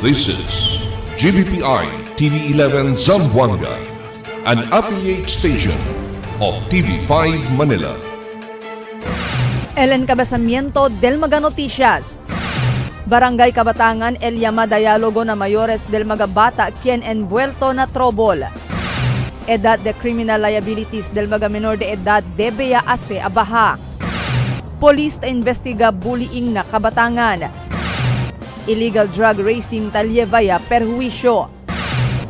This is GBPI TV11 Zamboanga, an affiliate station of TV5 Manila. El encabezamiento del Maga Noticias. Barangay Kabatangan, el llamada diálogo na mayores del mga bata quien envuelto na trouble. Edad de criminal liabilities del mga menor de edad debe hace abaha. Police investiga bullying na Kabatangan. Illegal drug racing talyevaya perjuicio.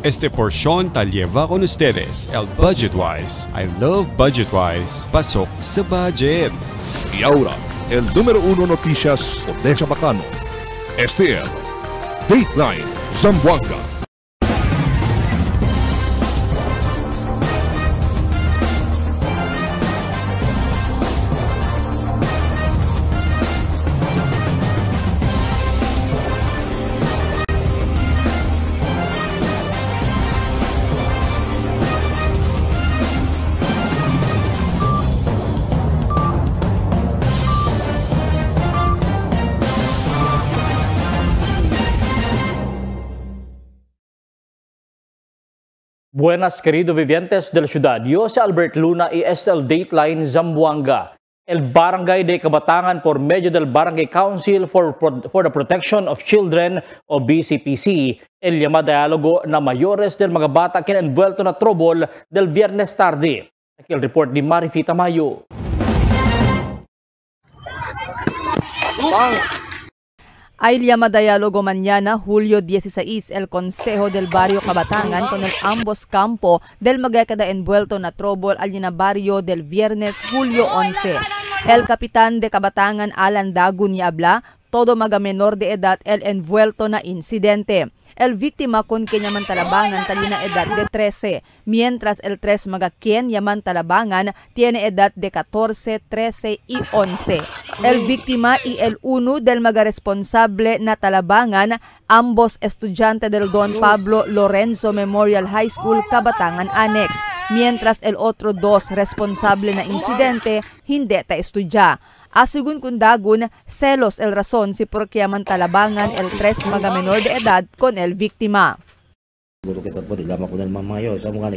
Este porción talyeva con ustedes el Budgetwise. I love Budgetwise. Pasok sa budget. Y ahora, el número 1 noticias de Chabacano. Este es Dateline Zamboanga. Buenas, queridos vivientes de la ciudad. Yo soy Albert Luna y es el Dateline Zamboanga. El Barangay de Kabatangan por medio del Barangay Council for the Protection of Children o BCPC, el llamado diálogo na mayores del mga bata que envuelto na trouble del viernes tarde. Aquí el report de Marifita Mayo. Hay llamada diálogo mañana, Julio 16, el Consejo del Barrio Kabatangan con el ambos campo del magkakada envuelto na trouble al barrio del viernes, Julio 11. El capitán de Kabatangan, Alan Dagun, habla, todo mga menor de edad el envuelto na incidente. El víctima con quien yaman talabangan talina edad de 13, mientras el 3 mga quien yaman talabangan tiene edad de 14, 13 y 11. El víctima y el uno del mga responsable na talabangan, ambos estudiante del Don Pablo Lorenzo Memorial High School Kabatangan Annex, mientras el otro 2 responsable na insidente hindi ta estudya. Asugun kundagun, celos el razón si por qué talabangan el 3 mga menor de edad con el víctima. Siguro kita po, dilama ko na mamayo. Sa mga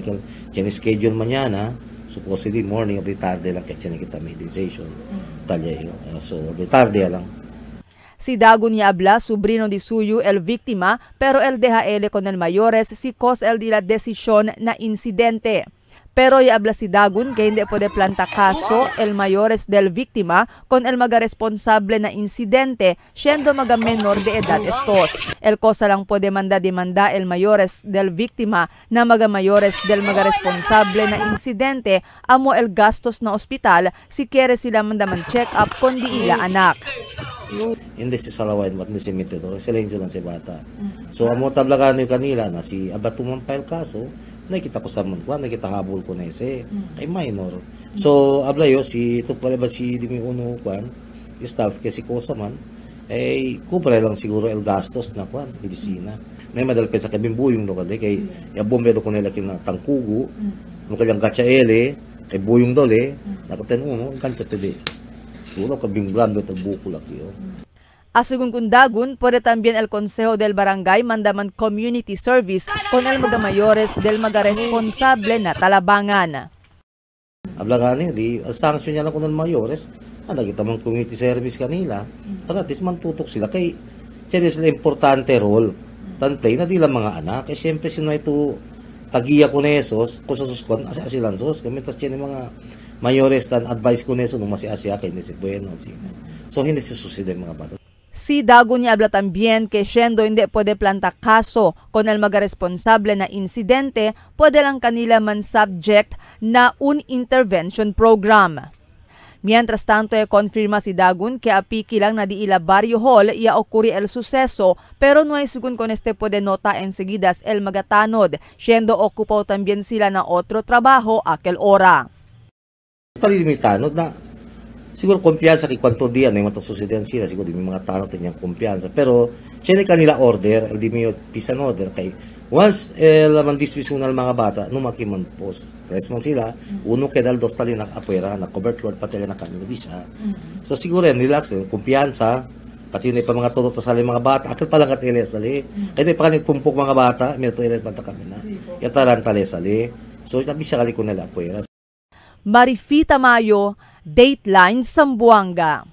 schedule mañana, supposedly morning of the tarde lang kaya kita meditation. Talya so, the tarde lang. Si Dagun habla, sobrino de suyo el víctima, pero el DHL con el mayores si cause el de la decisión na incidente. Pero habla si Dagun que hindi puede planta caso el mayores del víctima con el mga responsable na incidente siendo mga menor de edad estos. El cosa lang puede demanda el mayores del víctima na mga mayores del mga responsable na incidente amo el gastos na ospital si quiere sila mandaman check up kon di ila anak. Hindi si Salawain at hindi si Mitedor, sila yung lang si bata. So amo tablagan yung kanila na si abatumampay kaso, nakita ko sa mga, nakita habol ko na isi, ay minor. So, ablayo, si Tupale ba si Dimi Uno Kwan, staff, kasi ko sa man, ay kubre lang siguro el gastos na kwan, medisina. Na madalpet sa kabimbuyong do kade, kay yabombe do ko nila kinatangkugu, nung kanyang gatsaele, kay buyong dole, nakatan uno, ang kanta tede. Siguro kabingblando ito bukulak yun. Asugun kundagun, puede también el Consejo del Barangay mandaman community service con el mga mayores del mga responsable na talabangan. Habla gani, di sanction niya lang kung ng mayores, kita mang community service kanila, para at least mantutok sila. Kay, siya sila importante role, tan play na di lang mga anak, kaya siyempre sino ito tagiya ko na esos, kung sa suskon, asilan sos, kami tas siya mga mayores tan advice ko na eso, nung masi-asya kay hindi si Bueno. So hindi si suicide mga bata. Si Dagun habla también que siendo hindi puede planta caso con el mga responsable na incidente, puede lang kanila man subject na un intervention program. Mientras tanto, confirma si Dagun que apiki lang na di ila barrio hall ia ocurri el suceso, pero no hay sugun con este puede nota enseguidas el magatanod, siendo ocupado también sila na otro trabajo aquel hora. Talilimitano na siguro kumpiyansa kay kwanto diyan may matasusidan sila siguro di may mga tanong tanyang kumpiyansa pero siya kanila order di may pisan order kay once laman dismisunal mga bata numakiman post response sila uno kay dal dos tali nak apuera na cover word pati na kami bisa so siguro yan relax kumpiyansa Pati na pa mga turot sa mga bata. Akil palang katili sali. Kaya pa kanit tumpok mga bata. Mito ilan pata kami na. Yataran tali sali. So, nabi siya kali ko nila po. Marifita Mayo, Dateline Zamboanga.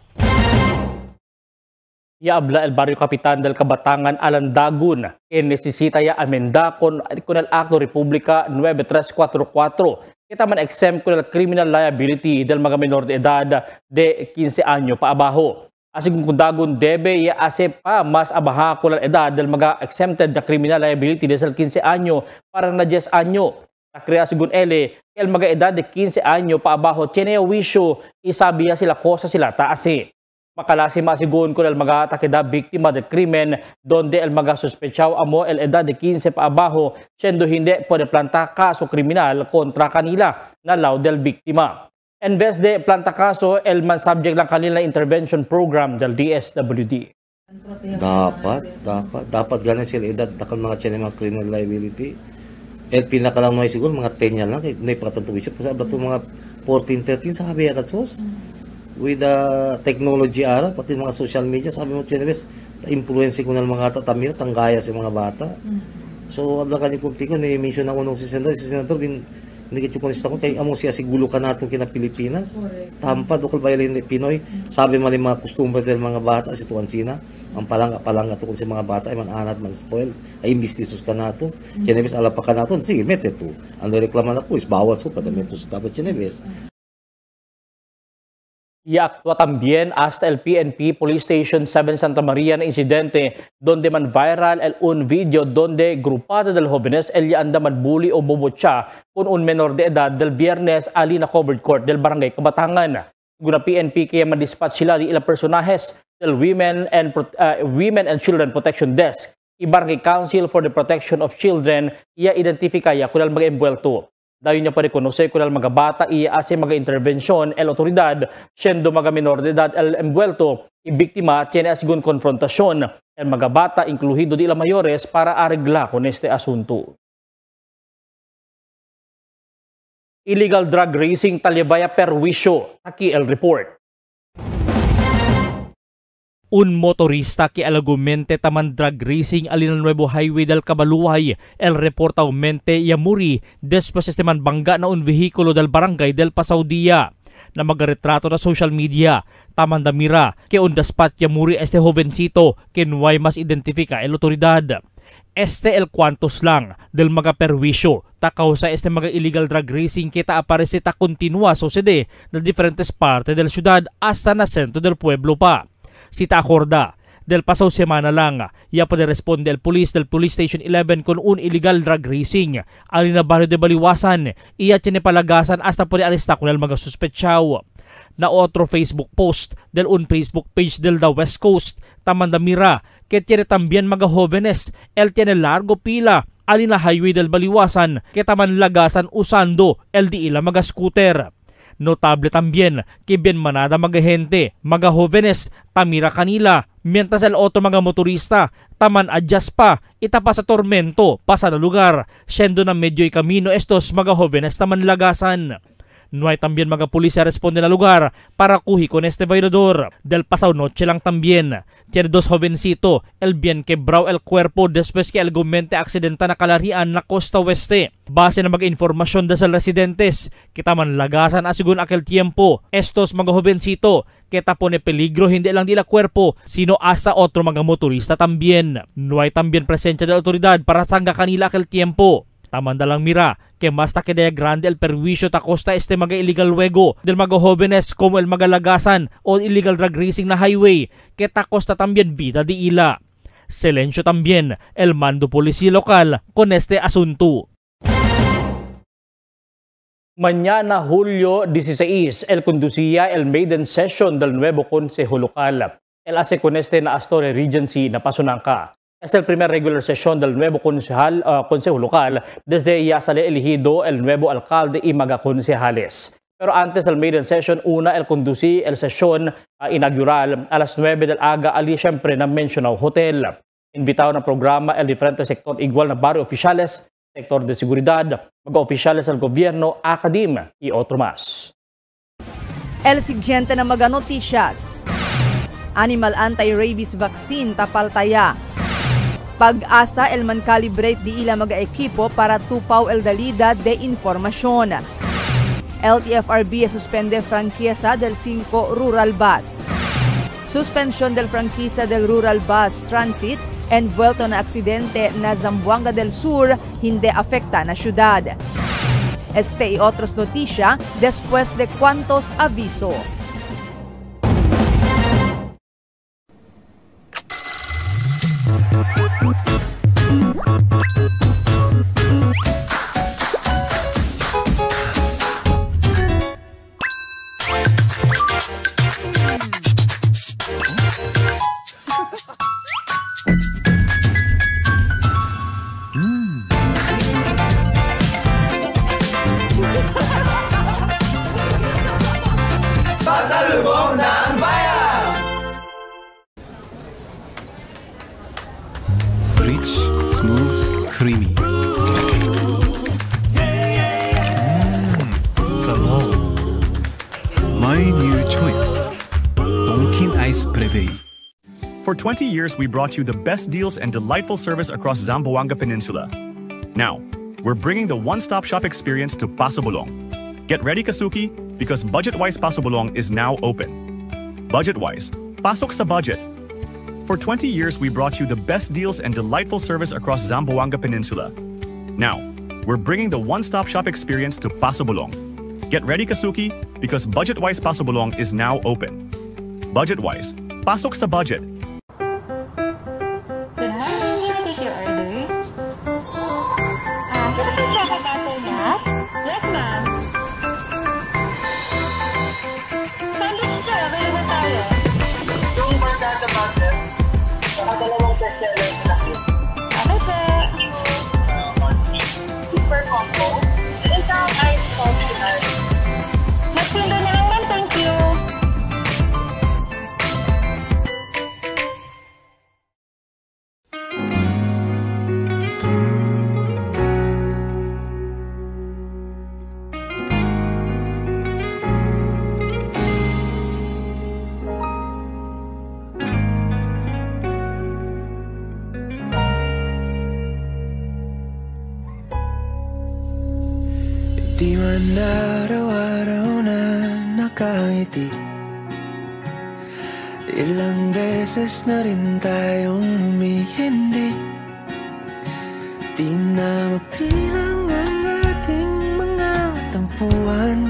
Ya habla el barrio Capitan del Kabatangan Alandagun en necesita ya amenda con el Acto República 9344. Kita man exempt con el criminal liability del mga menor de edad de 15 años pa abajo. Así kung dagun debe ya hace pa mas abaha con la edad del mga exempted na criminal liability desde el 15 años para na 10 años. Kaya según ele, el mga edad de 15 años pa abajo tiene wisyo isabi ya sila cosa sila taasi. Makalasi masigun ko el mga takeda biktima del krimen donde el mga sospechaw amo el edad de 15 pa abajo siendo hindi pwede planta kaso kriminal kontra kanila na law del biktima. En vez de planta kaso, el man subject lang kanila intervention program del DSWD. Dapat ganun sila edad takal mga tiyan mga criminal liability. El pinakalang mga siguro mga 10 yan lang kaya naipatatuwisyo pa sa mga 14-13 sa habi agad sos. With the technology ara, pati mga social media, sabi mo chinabes, influence ko ng mga tatamira, tanggaya sa mga bata. So, abla ka ni Pumtiko, ni-mention ako nung si Senador, hindi ka chukonista ko, kaya amo siya sigulo ka natin kina Pilipinas. Tampa, dokol bayan ni Pinoy, sabi mali mga kustumbre del mga bata, si Tuan Sina, ang palangga tukol sa mga bata, ay man anat, man spoil, ay imbestisos ka nato. Chinabes, alapa ka nato, sige, mete to. Ang reklaman ako is bawal so, patamentos dapat Chinabes. Y actúa también hasta el PNP Police Station 7 Santa María na insidente donde man viral un video donde grupada del jóvenes el anda manbuli o bobotsa con un menor de edad del viernes ali na covered court del barangay Kabatangan. Guna PNP kaya madispatch sila di ilang personajes del Women and Children Protection Desk y Barangay Council for the Protection of Children iya identifikaya kung mga envuelto. Dayon niya pa rekonoce kung mga bata iya ase mga intervensyon el otoridad siendo mga menor de edad el envuelto y biktima tiene asigun konfrontasyon el mga bata incluido di la mayores para arregla con este asunto. Illegal drug racing talibaya perwisyo. Aquí el report. Un motorista que alagumente taman drag racing alin Nuevo Highway del Cabaluay, el reporta aumente yamuri después este man bangga na un vehikulo del barangay del Pasaudia. Na magaretrato na social media, taman damira que on the spot yamuri este jovencito que nuay mas identifica el otoridad. Este el cuantos lang del mga perwisyo takaw sa este mga illegal drug racing kita aparece ta continua sucede del diferentes parte del ciudad hasta na sentro del pueblo pa. Si Tacorda, del pasaw semana lang, ya pa responde el police del Police Station 11 con un illegal drug racing. Alin na barrio de Baliwasan, iya palagasan hasta po aresta con el mga suspetsyaw. Na otro Facebook post del un Facebook page del The West Coast, Tamandamira, que tiene también mga jóvenes, el tiene largo pila, alin na highway del Baliwasan, que taman lagasan usando el di ila mga scooter. Notable también que bien manada mga gente, mga jóvenes, tamira kanila, mientras el otro mga motorista, taman adjust pa, itapa sa tormento, pasa na lugar, siendo na medyo ikamino estos mga jóvenes taman lagasan. No hay también mga pulisya responde na lugar para kuhi con este violador. Del pasaw noche lang también. Tiene dos jovencito, el bien quebrao el cuerpo después que argumente aksidenta na kalarian na Costa Oeste. Base na mga informasyon de sa residentes, kita man lagasan asigun aquel tiempo. Estos mga jovencito, kita pone peligro hindi lang dila cuerpo, sino asa otro mga motorista también. No hay también presensya de autoridad para sangga kanila aquel tiempo. Tamanda lang mira, que mas ta kaya grande el perwisyo ta costa este mga illegal luego del mga jóvenes como el mga lagasan o illegal drug racing na highway, que ta costa también vida di ila. Silencio también el mando policía local con este asunto. Mañana Julio 16, el conducía el maiden session del nuevo Consejo Local. El hace con este na Astore Regency na Pasunanca. Es el primer regular sesión del nuevo Consejo Local desde ya sale elegido el nuevo alcalde y mga concejales. Pero antes del maiden session, una el conducí el sesión inaugural a las 9 del aga ali siyempre na mencionado hotel. Invitado na programa el diferente sector igual na barrio oficiales, sector de seguridad, mga oficiales del gobierno, academia y otro más. El siguiente na mga noticias. Animal anti-rabies vaccine tapaltaya. Pag-asa el man-calibrate di ila mag-ekipo para tupaw el dalida de informasyon. LTFRB suspende franquiza del 5 rural bus. Suspension del franquiza del rural bus transit envuelto na aksidente na Zamboanga del Sur hindi afekta na syudad. Este y otros noticia después de cuantos aviso. Rich, smooth, creamy. Salon. My new choice. Donkin Ice Prevei. For 20 years, we brought you the best deals and delightful service across Zamboanga Peninsula. Now, we're bringing the one-stop shop experience to Paso Bulong. Get ready, Kasuki, because Budget-Wise Paso Bulong is now open. Budget-Wise, pasok sa budget. For 20 years, we brought you the best deals and delightful service across Zamboanga Peninsula. Now, we're bringing the one-stop shop experience to Paso Bulong. Get ready, Kasuki, because Budget-Wise Paso Bulong is now open. Budget-Wise, pasok sa budget. Yes, ma'am. Sandwich sir, available tayo. Yung barkada butter, saka dalawang bestseller na cake. Okay po. Super combo. Isang ice coffee ice. Next window na lang ma'am, thank you. Di man araw-araw na nakangiti. Ilang beses na rin tayong humihindi. Di na mapilang ang ating mga tampuhan.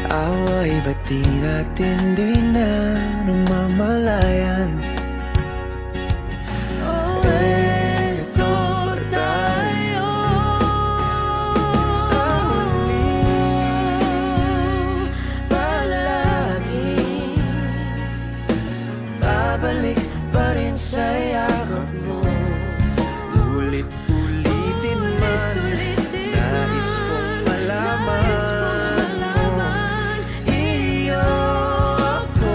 Away ba't di natin di na namamalayan? Babalik pa rin sa yakap mo. Ulit-ulitin man, nais kong malaman mo, iyo ako.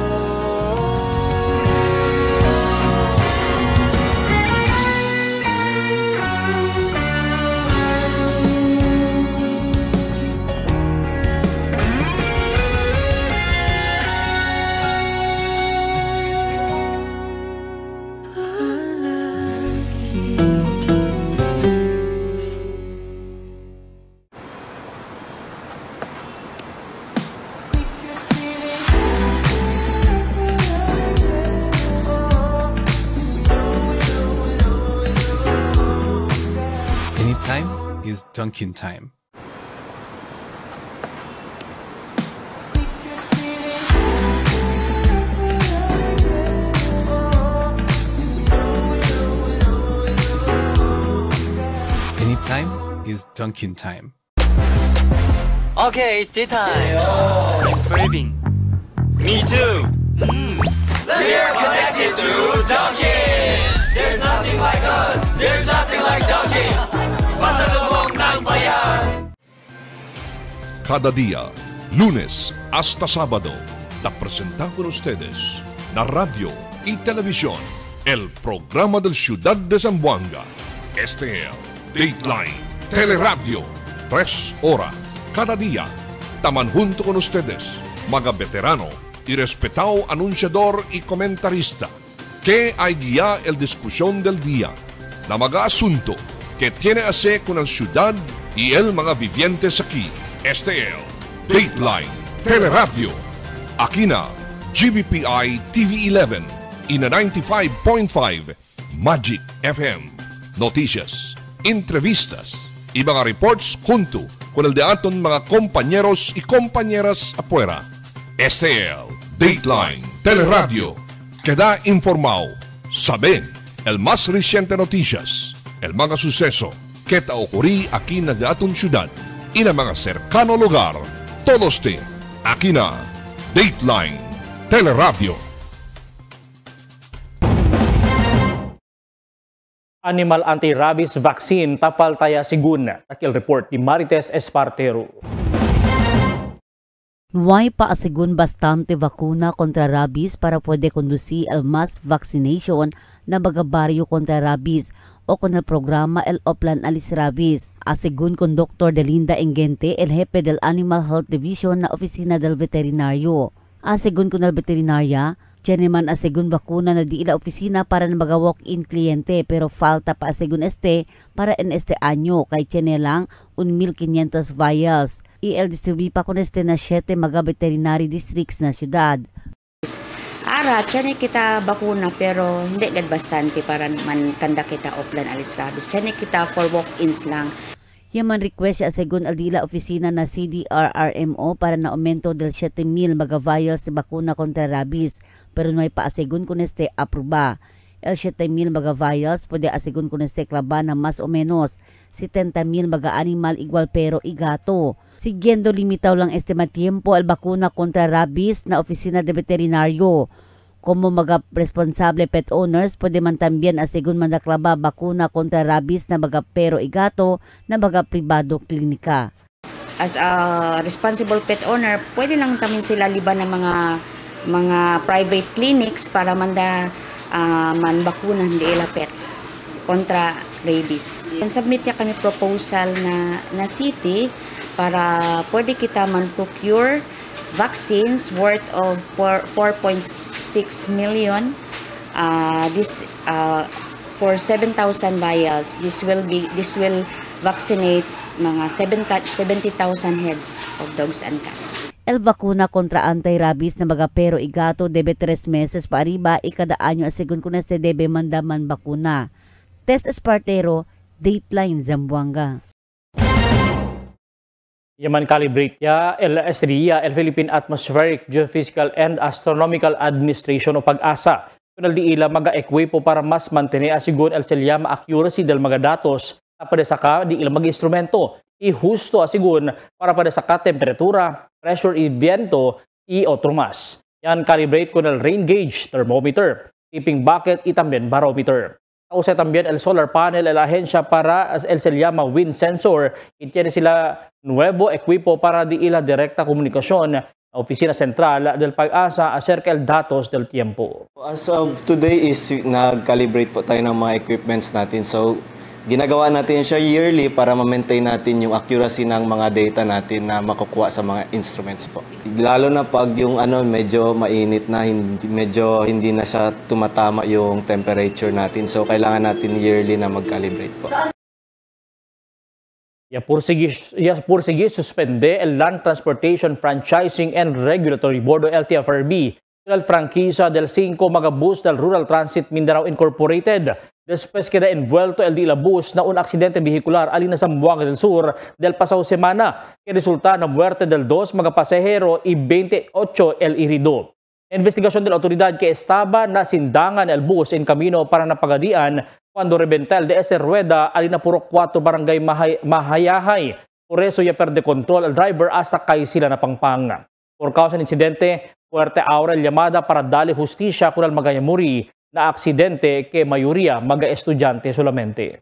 Anytime is Dunkin' time. Anytime is Dunkin' time. Okay, it's tea time. Craving. Me too. We're connected to Dunkin'. There's nothing like us. There's nothing like Dunkin'. Pasalubong ng bayan. Cada día, lunes hasta sábado, te presentamos con ustedes la radio y televisión, el programa del Ciudad de Zamboanga. Este es Dateline Teleradio, 3 horas cada día. Taman junto con ustedes, mga veterano y respetado anunciador y comentarista que hay guía el discusión del día na mga asunto que tiene ase con la ciudad y el mga vivientes aquí. Este es Dateline Teleradio. Aquí na GBPI TV11 y na 95.5 Magic FM. Noticias, entrevistas y mga reports junto con el de aton mga compañeros y compañeras afuera. Este es Dateline Teleradio. Queda informado, sabe el más reciente noticias, el mga suceso que ta ocurrí aquí na de aton ciudad y na mga cercano lugar. Todos te aquí na Dateline Teleradio. Animal anti-rabies vaccine tafaltaya sigun. Takil report ni Marites Espartero. Nuay paasigun bastante vakuna kontra rabies para pwede conducir el mass vaccination na bagabaryo kontra rabies o con el programa el Oplan Alis Rabies. Asigun con Dr. Delinda Engente, el jefe del Animal Health Division na Oficina del Veterinario. Asigun con el veterinaria, Cheneman asigun bakuna na di ila opisina para na mga walk-in kliyente pero falta pa asigun para en anyo kay chene lang 1,500 vials. El distribuye pa con na 7 mga veterinary districts na syudad. Ara, chene kita bakuna pero hindi gad bastante para man kanda kita Oplan Alis Rabies. Chene kita for walk-ins lang. Yaman request siya según al dila opisina na CDRRMO para na aumento del 7,000 mga vials de bakuna kontra rabies pero no ay paasigun kung apruba. El 7,000 mga vials pwede asigun kung klaba na mas o menos 70,000 mga animal igual pero igato. Siguiendo limitaw lang tiempo al bakuna kontra rabies na opisina de veterinaryo. Como mga responsable pet owners, pwede man también asigun manaklaba bakuna kontra rabies na mga pero igato na mga pribado klinika. As a responsible pet owner, pwede lang tamin sila liban ng mga private clinics para manda man bakuna nila pets kontra rabies. Submit niya kami proposal na city para pwede kita man procure vaccines worth of 4.6 million. This for 7,000 vials. This will vaccinate mga 70,000 heads of dogs and cats. El bakuna kontra anti-rabies na mga pero igato debe 3 meses pa arriba ikada anyo asigun kun debe mandaman bakuna. Test Espartero, Dateline Zamboanga. Yaman calibrate ya el SDIA, el Philippine Atmospheric, Geophysical and Astronomical Administration o PAG-ASA. Kunal di ila maga-ekwipo para mas mantene asigun el selyama accuracy del mga datos na pada saka di ila mag-instrumento. Ihusto asigun para pada saka temperatura, pressure y viento y otro mas. Yan calibrate kunal rain gauge, thermometer, tipping bucket y también barometer. Usay también el solar panel, el ahensya para el selyama wind sensor. Itiene sila nuevo equipo para di ila direkta komunikasyon na opisina sentral del PAG-ASA acerca el datos del tiempo. As of today is nag-calibrate po tayo ng mga equipments natin. So ginagawa natin siya yearly para ma-maintain natin yung accuracy ng mga data natin na makukuha sa mga instruments po. Lalo na pag yung medyo mainit na, medyo hindi na siya tumatama yung temperature natin. So kailangan natin yearly na mag-calibrate po. Pursigi suspende el Land Transportation Franchising and Regulatory Board o LTFRB el franquicia del 5 mga bus del Rural Transit Mindanao Incorporated. Después queda envuelto el dila bus na un aksidente vehicular alina sa Zamboanga del Sur del pasado semana que resulta na muerte del 2 mga pasahero y 28 el herido. Investigación de la autoridad que estaba na sindangan el bus en camino para napagadian cuando rebenta el DS Rueda alina puro 4 barangay Mahayahay. Por eso ya perde control el driver hasta kay sila na pangpang. Por causa ng insidente, fuerte ahora el llamada para darle justicia con el magayamuri na aksidente que mayoría mga-estudyante solamente.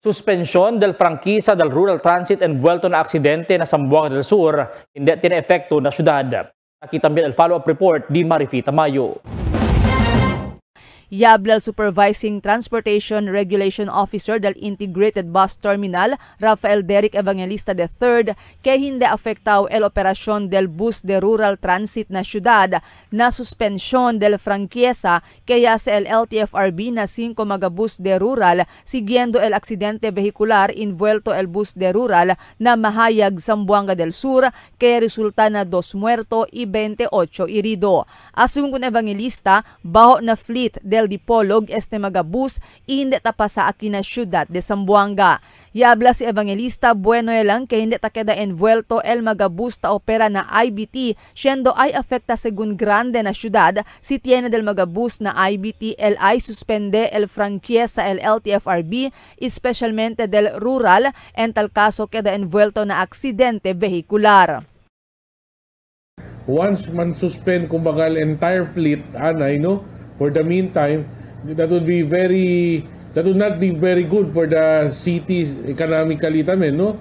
Suspensión del franquicia del Rural Transit envuelto na aksidente na Zamboanga del Sur hindi tiene efekto na syudad. Aquí también el follow-up report di Marifita Mayo. Yablal Supervising Transportation Regulation Officer del Integrated Bus Terminal, Rafael Derek Evangelista III, kay hindi afektaw el operasyon del Bus de Rural Transit na syudad na suspensyon del franquiesa kaya sa el LTFRB na 5 magabus de rural siguiendo el aksidente vehicular invuelto el bus de rural na Mahayag, Zamboanga del Sur kaya resulta na 2 muerto y 28 herido. Asungon Evangelista, baho na fleet del Dipolog este magabus hindi tapa sa akina syudad de Zamboanga. Yabla si Evangelista, bueno lang kay hindi ta queda envuelto el magabus ta opera na IBT, siendo ay afecta segun grande na syudad, si tiene del magabus na IBT el ay suspende el franquiesa el LTFRB, especialmente del rural, en tal caso queda envuelto na aksidente vehicular. Once man suspend kumbaga el entire fleet, anay, no? For the meantime, that would not be very good for the city economically tamen, no?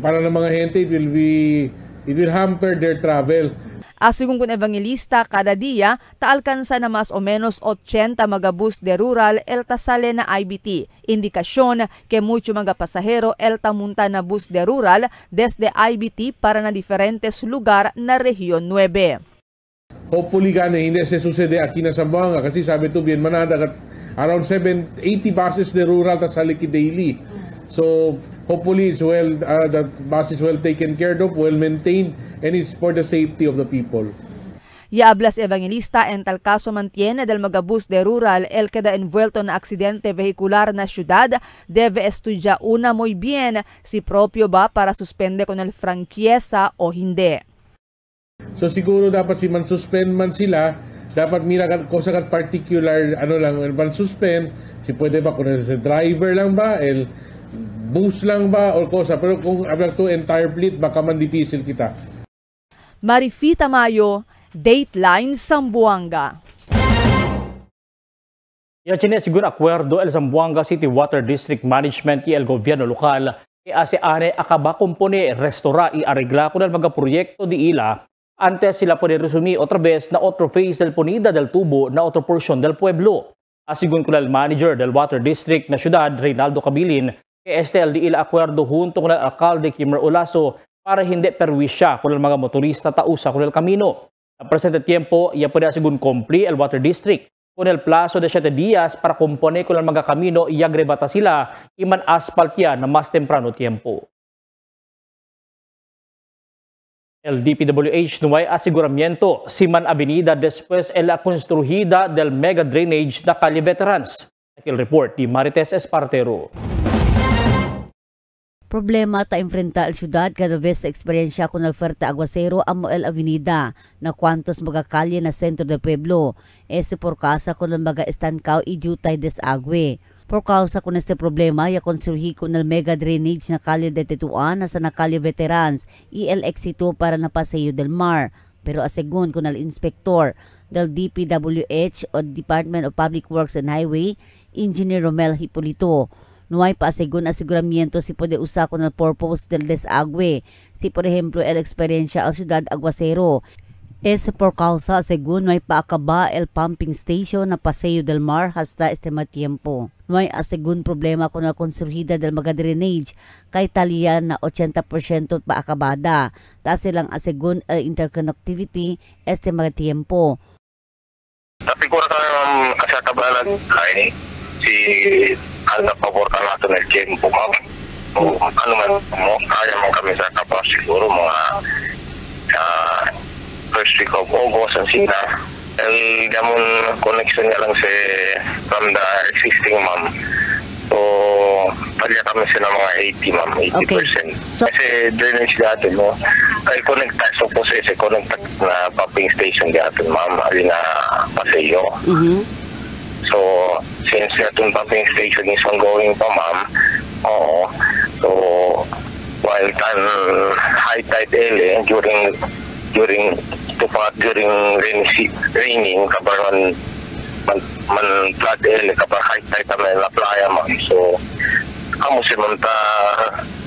Para ng mga gente, it will hamper their travel. Asungon kun Evangelista, kada dia taalkansa na mas o menos 80 magabus de rural el tasale na IBT. Indikasyon ke mucho mga pasahero el tamunta na bus de rural desde IBT para na diferentes lugar na Rehiyon 9. Hopefully gani hindi se sucede aquí na Zamboanga kasi sabi to bien manada around 80 buses de rural tasaliki daily. So hopefully it's that bus is well taken care of, well maintained, and it's for the safety of the people. Yaablas Evangelista, en tal caso mantiene del magabus de rural el queda envuelto na aksidente vehicular na syudad, debe estudiar una muy bien si propio ba para suspende con el franquiesa o hindi. So siguro dapat si man suspend man sila, dapat mira cosa kat particular lang man suspend, si pwede ba kung el driver lang ba, el bus lang ba o cosa, pero kung abang to entire fleet baka man difícil kita. Marifita Mayo, Dateline Zamboanga. Yachine siguro acuerdo el Zamboanga City Water District Management y el gobierno lokal que hace ane acaba compone restaurar y arreglar con el magaproyecto de ila antes sila puede resumir otra vez na otro phase del ponida del tubo na otro porción del pueblo. Asigun con el manager del Water District na ciudad, Reynaldo Cabilin, que este el di ila acuerdo junto con el alcalde Kimmer Olaso para hindi perwisya con el mga motorista tausa con el camino. A presente tiempo, ya puede asigun cumplir el Water District con el plazo de 7 días para componer con el mga camino y agrebata sila iman asphalt ya na mas temprano tiempo. El DPWH no hay aseguramiento si man avenida después en la construida del mega drainage na Calle Veterans. El report di Marites Espartero. Problema ta enfrenta al syudad cada vez sa eksperyensya con el fuerte aguacero amo el avenida na kwantos mga kalye na sentro del pueblo. Ese por causa con el mga estancao y jutay desagüe. Por causa con este problema, ya konstruhi con el mega drainage na Calle de Tetuan na sa na Calle Veterans y el éxito para na Paseo del Mar. Pero asegun con el inspector del DPWH o Department of Public Works and Highway, Engineer Romel Hipolito, no hay aseguramiento si puede usar con el purpose del desagüe, si por ejemplo el experiencia al ciudad aguacero. Es por causa, según no hay paakaba el pumping station na Paseo del Mar hasta este tiempo. No hay asegun problema con la konstruhida del mga drainage kay talian na 80% paakabada. Ta silang asegun el interconnectivity este tiempo. Tapi ko na kasakabalan ay si ang paborta natin ng tiempo ma'am. Ano man mo, kaya mo kami sa kapag siguro mga first week of August ang sina. El gamon connection niya lang from the existing ma'am. So, palya kami sila mga 80 ma'am, 80%. Okay. So, kasi drainage natin, no? Ay connect tayo po sa connect na pumping station natin ma'am, alin na Paseo. So, since natin pumping station is ongoing pa ma'am, oo. So, while high tide during raining kabaran man flood kapag high tide naman na playa man. So amo si manta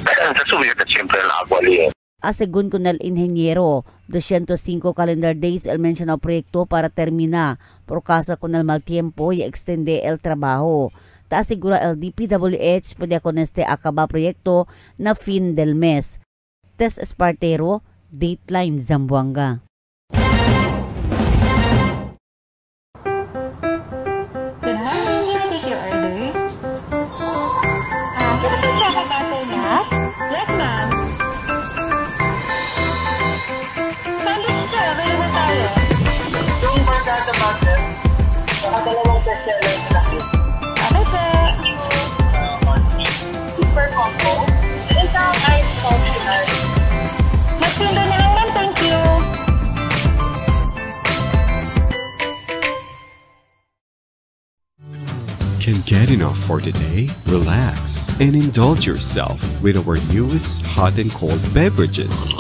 sa sulit at siyempre na agwali. Según con el ingeniero, 205 calendar days el mencionado proyecto para terminar, por causa con el mal tiempo y extende el trabajo. Asegura el DPWH puede con este acaba proyecto na fin del mes. Tess Espartero, Dateline Zamboanga. Yes, ma'am. Sandwich sir, available tayo. Yung barkada butter, dalawang bestseller na cake. Okay, sir. Super combo. And isang ice optional. Magtinda na lang, ma'am. Thank you. Can't get enough for today? Relax and indulge yourself with our newest hot and cold beverages.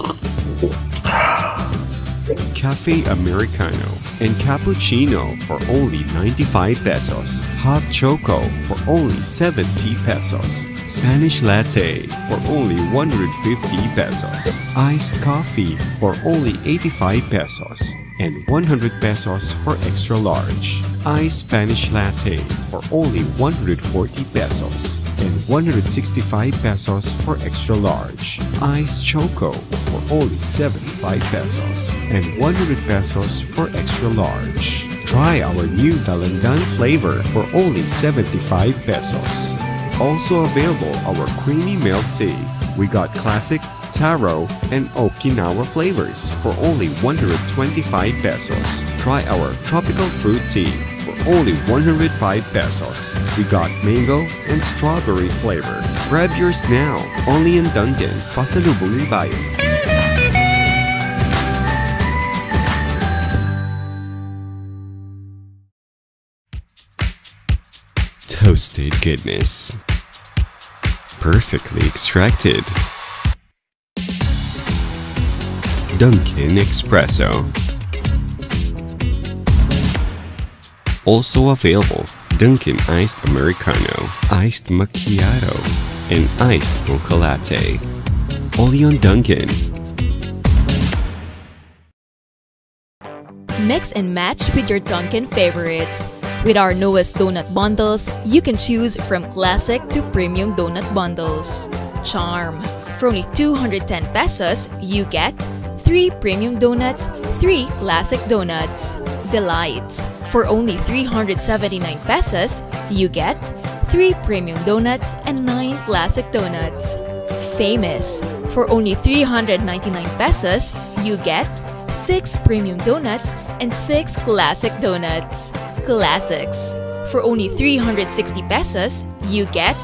Cafe Americano and Cappuccino for only 95 pesos. Hot Choco for only 70 pesos. Spanish Latte for only 150 pesos. Iced Coffee for only 85 pesos. And 100 pesos for extra large. Iced Spanish Latte for only 140 pesos and 165 pesos for extra large. Iced Choco for only 75 pesos and 100 pesos for extra large. Try our new Dalandan flavor for only 75 pesos. Also available our creamy milk tea. We got classic, taro, and Okinawa flavors for only 125 pesos. Try our tropical fruit tea for only 105 pesos. We got mango and strawberry flavor. Grab yours now, only in Dunkin', Pasalubong ng Bayan. Toasted goodness. Perfectly extracted. Dunkin' Espresso. Also available, Dunkin' Iced Americano, Iced Macchiato, and Iced Mocha Latte. Only on Dunkin'. Mix and match with your Dunkin' favorites. With our newest donut bundles, you can choose from classic to premium donut bundles. Charm. For only 210 pesos, you get 3 premium donuts, 3 classic donuts. Delights. For only 379 pesos, you get 3 premium donuts and 9 classic donuts. Famous. For only 399 pesos, you get 6 premium donuts and 6 classic donuts. Classics. For only 360 pesos, you get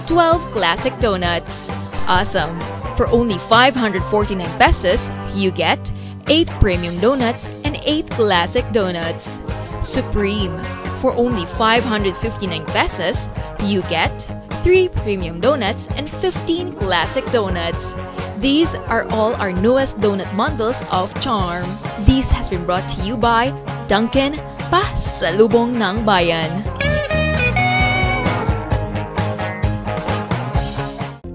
12 classic donuts. Awesome. For only 549 pesos, you get 8 premium donuts and 8 classic donuts. Supreme. For only 559 pesos, you get 3 premium donuts and 15 classic donuts. These are all our newest donut bundles of Charm. This has been brought to you by Dunkin', Pasalubong ng Bayan.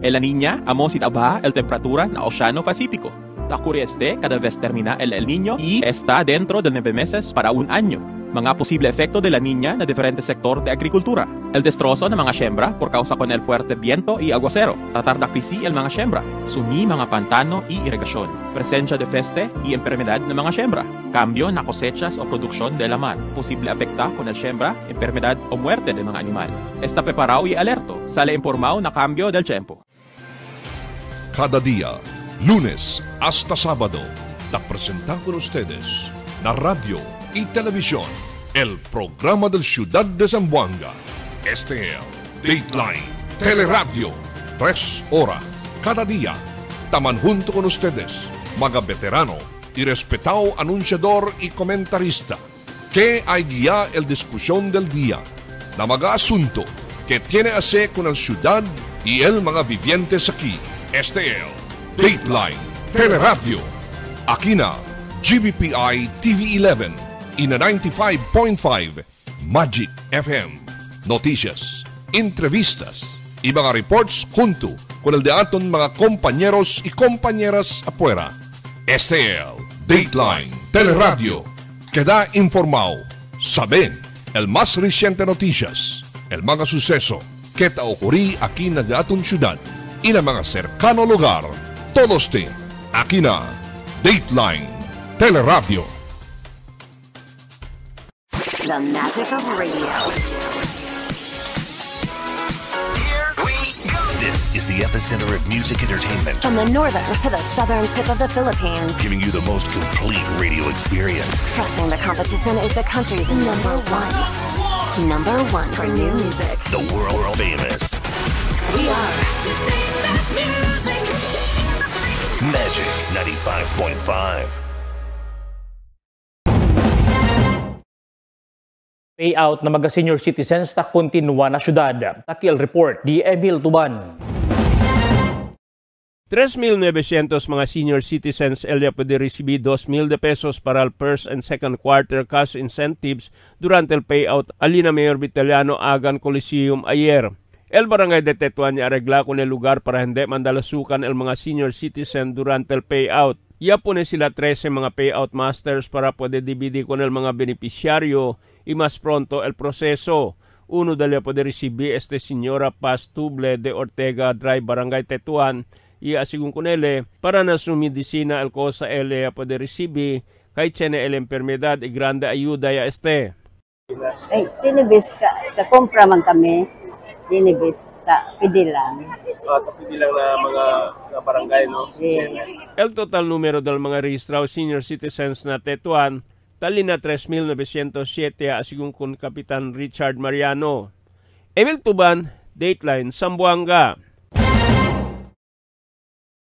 En la Niña, amo si tabaja el temperatura na Oceano Pacífico. Ocurre cada vez termina el Niño y está dentro de 9 meses para un año. Mga posible efecto de la Niña na diferente sector de agrikultura. El destrozo ng mga siembra por causa con el fuerte viento y aguacero. Tratar de krisi el mga siembra. Sumi mga pantano y irrigasyon. Presencia de peste y enfermedad ng mga siembra. Cambio na cosechas o produksyon de la mar. Posible afecta con el siembra, enfermedad o muerte de mga animal. Está preparado y alerto. Sale informado na cambio del tiempo. Cada día, lunes hasta sábado, te presentamos con ustedes la radio y televisión, el programa del Ciudad de Zamboanga. Este es Dateline Teleradio, 3 horas cada día. Taman junto con ustedes, mga veterano y respetado anunciador y comentarista, que hay guía el discusión del día, la mga asunto que tiene a hacer con el ciudad y el mga vivientes aquí. Este es Dateline Teleradio. Aquí na GBPI TV 11 y na 95.5 Magic FM. Noticias, entrevistas y mga reports junto con el de aton mga compañeros y compañeras afuera. Este el Dateline Teleradio. Queda informado. Saben el más reciente noticias, el mga suceso que ta ocurrí aquí na aton syudad y na mga cercano lugar. Todos tin aquí na Dateline Teleradio. The magic of radio. This is the epicenter of music entertainment. From the northern to the southern tip of the Philippines. Giving you the most complete radio experience. Crushing the competition is the country's number one. Number one for new music. The world famous. We are today's best music. Magic 95.5. Payout na mga senior citizens ta kontinua na syudad. Takil report di Emil Tuban. 3,900 mga senior citizens el puede recibir 2,000 de pesos para el first and second quarter cash incentives durante el payout alina Mayor Vitaliano Agan Coliseum ayer. El barangay de Tetuan niya aregla con el lugar para hindi mandalasukan el mga senior citizen durante el payout. Ia pone sila 13 mga payout masters para puede dividir con el mga beneficiario y más pronto el proceso. Uno de ellos puede recibir este señora Paz Tuble de Ortega Drive, Barangay Tetuan, y asigun con él para na su medicina el cosa él puede recibir kay tiene el enfermedad y grande ayuda ya este. Ay, tinibis ka kompra man kami, tinibis ka pidilang. Pidilang na mga barangay, no? Yeah. El total numero del mga registrado senior citizens na Tetuan tali na 3,907 asigun con Kapitan Richard Mariano. Emil Tuban, Dateline, Zamboanga.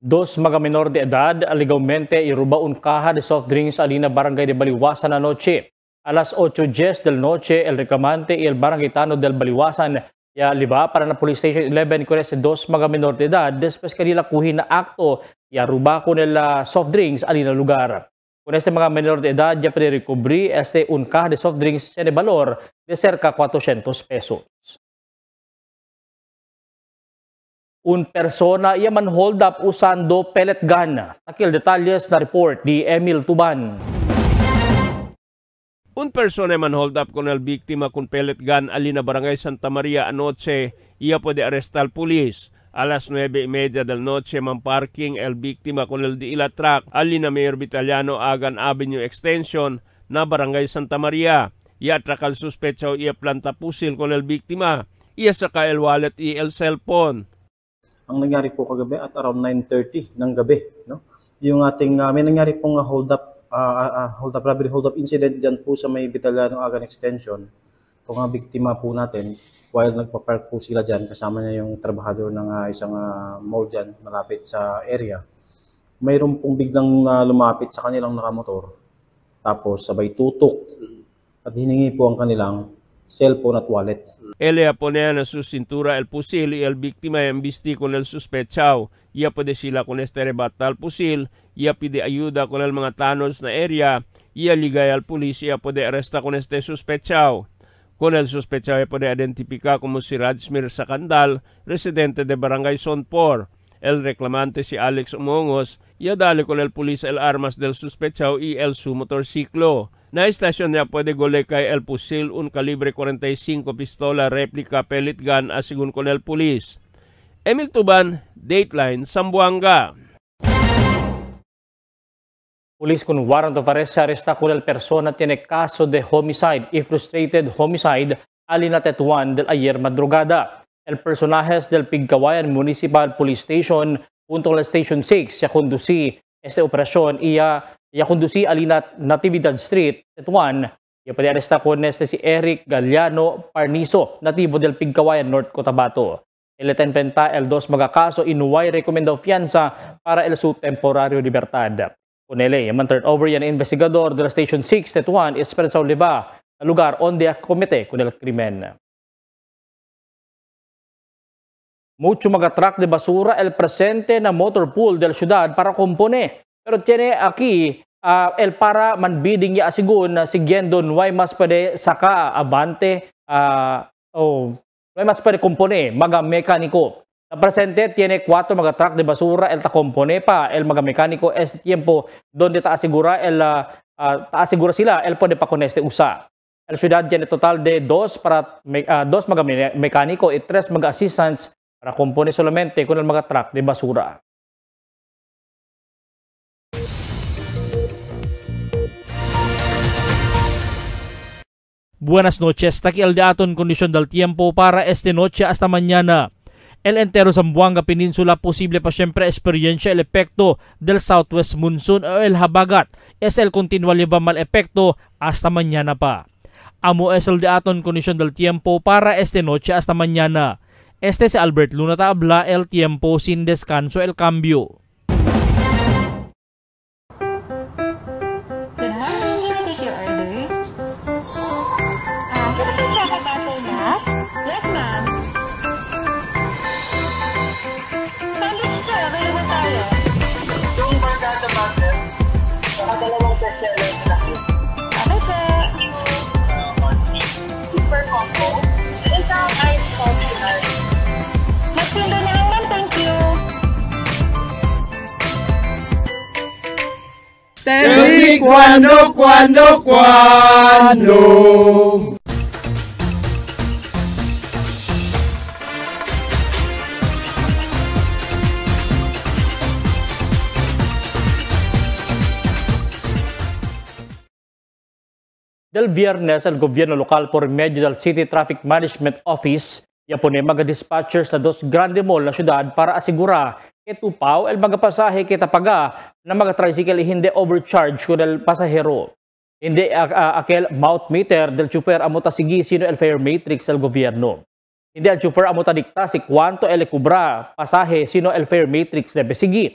Dos mga menor de edad aligawmente iruba un caja de soft drinks alina barangay de Baliwasan anoche. Alas 8:10 del noche, el reclamante y el barangaytano del Baliwasan ya liba para na Police Station 11 con ese dos mga menor de edad después kanila kuhin na akto ya ruba con el soft drinks alina lugar. Con este mga menor de edad ya puede recubrir este un caja de soft drinks de valor de cerca 400 pesos. Un persona yaman hold up usando pellet gun. Takil detalles na report di Emil Tuban. Un persona man hold up con el biktima con pellet gun alina barangay Santa Maria anoche, ia puede arrestar pulis. Alas 9:30 del noche man parking el biktima con el diila truck alina Mayor Vitaliano Agan Avenue Extension na barangay Santa Maria. Ia atrak al suspecho ia planta pusil con el biktima. Ia saka el wallet y el cellphone. Ang nangyari po kagabi at around 9:30 ng gabi, no? Yung ating may nangyari pong hold up incident diyan po sa may Vitaliano Agan Extension. Itong biktima po natin while nagpa-park po sila diyan kasama niya yung trabahador ng isang mall diyan malapit sa area. Mayroon pong biglang lumapit sa kanilang nakamotor. Tapos sabay tutok at hiningi po ang kanilang cellphone at wallet. Ella ponía en su cintura el fusil y el víctima embistí con el sospechado. Ia puede sila con este rebata al fusil. Ia pide ayuda con el mga tanos na area. Ia ligay al policía puede arresta con este sospechado. Con el sospechado puede identificar como si Rajmir Sakandal, residente de Barangay Sonpor. El reclamante si Alex Umongos. Ia dale con el policía el armas del sospechado y el su motorsiklo. Na estasyon niya pwede golekay el pusil un kalibre 45 pistola replica pellet gun asigun con el pulis. Emil Tuban, Dateline, Zamboanga. Pulis con warrant of arrest arresta con el persona tiene caso de homicide y frustrated homicide alina Tetuan del ayer madrugada. El personajes del Pigcawayan Municipal Police Station junto con la Station 6 ya conducí esta operación y ya conducí alina Natividad Street, Tetuan. Ya puede arresta con este si Eric Galiano Parniso, nativo del Pigcawayan, North Cotabato. El enfrenta el dos magakaso y no hay recomendado fianza para el su temporario libertad. Con él, yaman turn over yan investigador de la Station 6, Tetuan, Esperanza Oliva, na lugar onde comete con el krimen. Mucho mga truck de basura el presente na motor pool del ciudad para compone. Pero tiene aquí el para manbidding ya asigun na siguiendo no hay mas pwede saka avante o no hay mas pwede compone mga mekaniko. La presente tiene 4 mga truck de basura, el tacompone pa, el mga mekaniko es tiempo donde taasegura sila el pode pa con este usa. El ciudad tiene total de 2 mga mekaniko y 3 mga assistants para compone solamente con el mga truck de basura. Buenas noches, taki el daton kondisyon del tiempo para esta noche hasta mañana. El entero Zamboanga Peninsula posible pa siempre experiencia el efecto del southwest monsoon o el habagat. Es el continual lleva mal efecto hasta mañana pa. Amo es el daton kondisyon del tiempo para esta noche hasta mañana. Este es Albert Luna Tabla, el tiempo sin descanso, el cambio. Super combo. Isang ice coffee. Magpindo na lang, thank you. Tell me cuando. Del viernes, el gobierno local por medio del City Traffic Management Office ya pone mga dispatchers na 2 grande mall na syudad para asigura que tupaw el mga pasahe que tapaga na mga tricycle hindi overcharge con el pasahero. Hindi aquel mouth meter del chofer amo tasigi sino el fare matrix del gobierno. Hindi el chofer amo tadikta si cuánto el cubra pasahe sino el fare matrix debe sigi.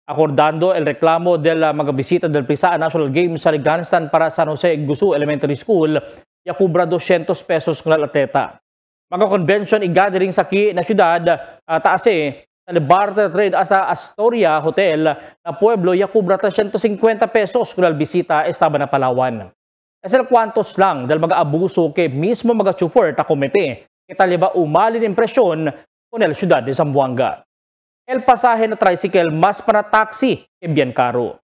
Acordando el reclamo de la mga bisita del PISA National Games sa Liganstan para San Jose Gusu Elementary School, ya kubra 200 pesos ng atleta. Mga convention i gathering sa na syudad, taase, sa barter trade sa Astoria Hotel na pueblo, ya kubra 350 pesos kung bisita estaba na Palawan. Esel kwantos lang dahil mga abuso ke mismo mga chauffeur ta komite, kitaliba umalin impresyon kung el syudad de Zamboanga. El pasaje na tricycle más para taxi que bien caro.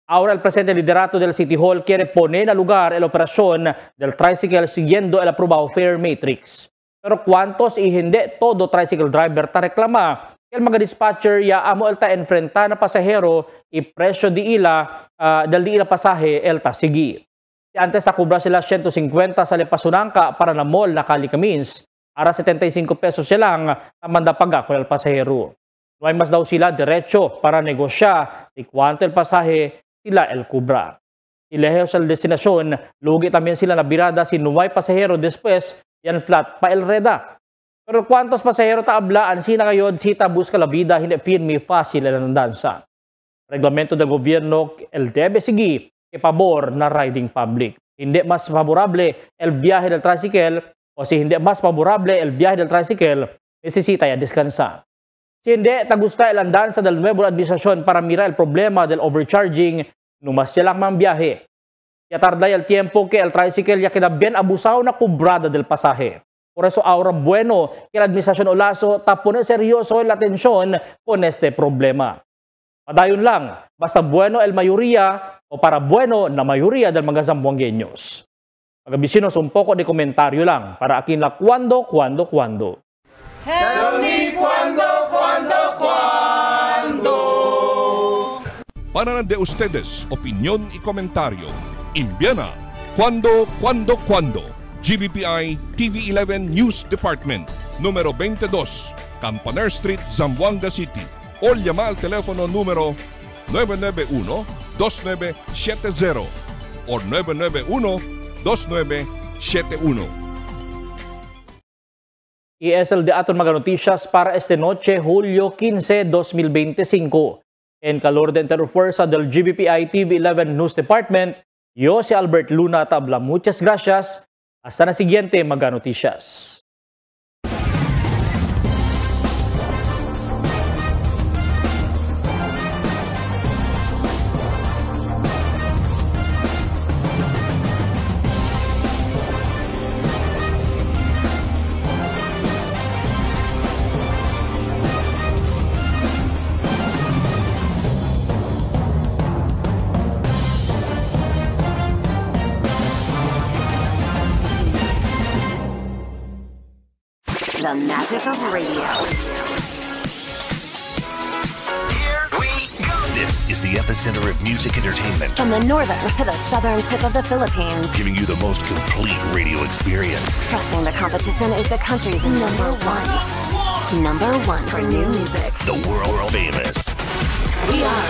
Ahora el presidente liderato del City Hall quiere poner a lugar el operación del tricycle siguiendo el aprobado fare matrix. Pero ¿cuántos y hindi todo tricycle driver ta reklama? El mga dispatcher ya amo el ta enfrenta na pasahero y presyo di ila del di ila pasaje el ta sigi. Antes ta kubra sila 150 sa Lepasunangka para na mall na Calicamins. Ara 75 pesos silang tamanda paga con el pasahero. No hay mas daw sila derecho para negosya si cuánto el pasaje sila el kubra. Y lejos el destinasyon, lugi también sila nabirada si no hay pasahero después yan flat pa el reda. Pero cuántos pasahero taablaan sina ngayon sita busca la vida hindi firme fácil ang dansa. Reglamento del gobierno el debe sigi que pabor na riding public. Hindi mas favorable el viaje del tricycle o si hindi mas favorable el viaje del tricycle, necesita ya descansa. Si hindi, tagusta el andanza del nuevo administrasyon para mirar el problema del overcharging, numas siya lang mang biyahe. Ya tarda el tiempo que el tricycle ya queda bien abusado na cobrada del pasaje. Por eso ahora bueno que la administrasyon Olaso tapone seryoso la atención con este problema. Padayon lang, basta bueno el mayoría o para bueno na mayoría del mga Zamboangueños. Pagabisinos un poco de komentaryo lang para akin la cuando. Tell me cuando. Para de ustedes, opinión y comentario. Envíana cuando. GBPI TV11 News Department, número 22, Campaner Street, Zamboanga City. O llama al teléfono número 991-2970 o 991-2971. Y es el de aton mga noticias para esta noche, Julio 15, 2025. En calor de interfuerza del GBPI TV11 News Department, yo si Albert Luna Tabla. Muchas gracias. Hasta la siguiente mga noticias. The magic of radio. This is the epicenter of music entertainment, From the northern to the southern tip of the Philippines. giving you the most complete radio experience. Crushing the competition is the country's number one. Number one for new music. The world famous We are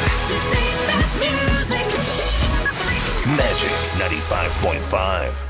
Magic 95.5.